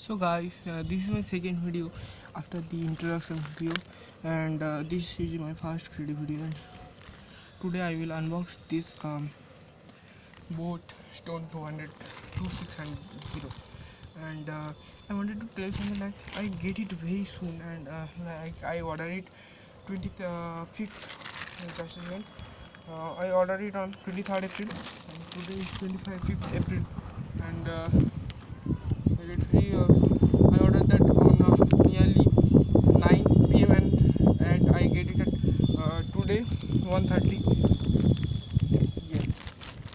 So guys, this is my second video after the introduction video, and this is my first 3D video, and today I will unbox this boAt Stone 200 2600, and I wanted to tell something like I get it very soon, and like I ordered it 25th, just again I ordered it on 23rd April, and today is 25th April, and I ordered that on nearly 9 p.m. and I get it at today 1:30. Yeah.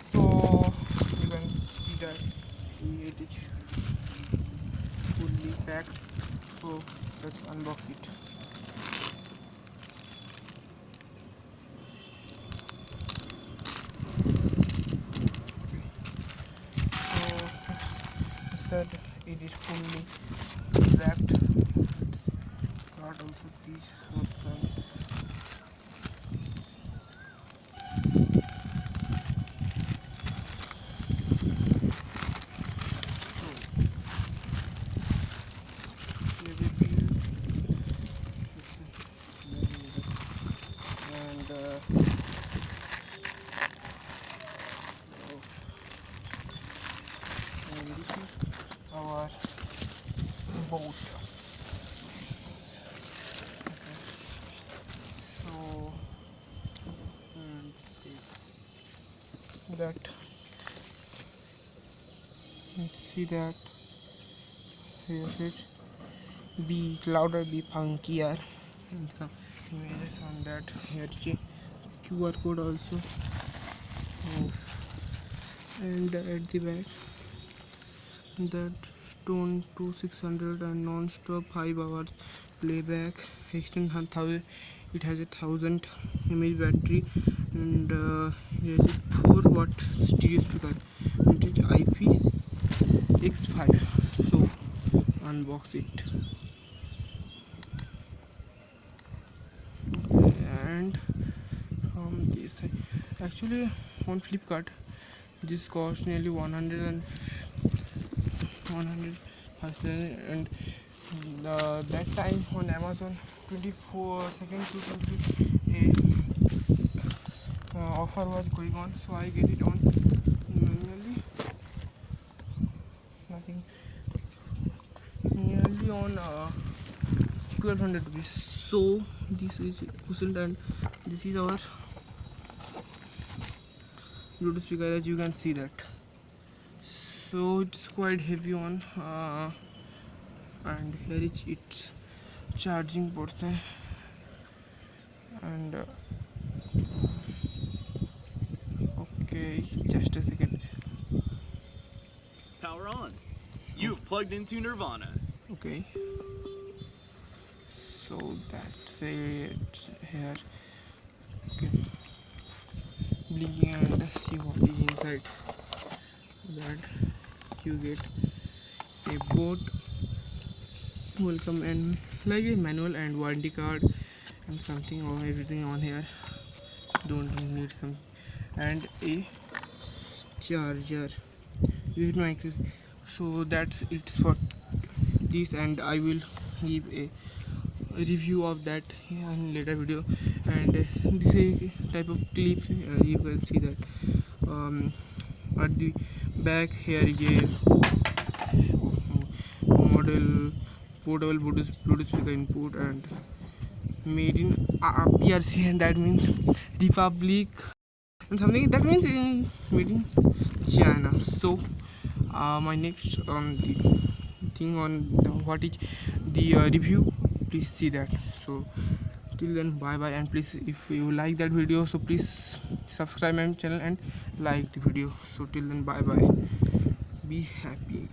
So you can see that it is fully packed. So let's unbox it. So that it is fully wrapped. Got also this was done. And this is our boAt. So that let's see that here it be louder, be funkier, and some images on that. Here is QR code also, and at the back that Stone 2600 and non-stop 5 hours playback, extend 1000. It has a 1000 mAh battery, and it has a 4-watt stereo speaker, and it is IPX5. So unbox it. And from this side, actually on Flipkart this cost nearly 100 and that time on Amazon 24/2 a offer was going on, so I get it on nearly on 1200 rupees. So this is cushioned, and this is our Bluetooth speaker, as you can see that. So it's quite heavy on, and here is its charging portion, and okay, just a second. Power on. You've plugged into Nirvana. Okay, so that's it here. Okay, blinking and see what is inside. That you get a boAt welcome, and like a manual and warranty card and something or everything on here. Don't need some, and a charger. You know, so that's it for this, and I will give a review of that in later video. And this is a type of clip, you can see that at the back here is a model portable Bluetooth speaker input, and made in PRC, and that means Republic and something, that means made in China. So my next the thing on what is the review, please see that. So till then, bye bye, and please, if you like that video, so please subscribe my channel and like the video. So till then, bye bye, be happy.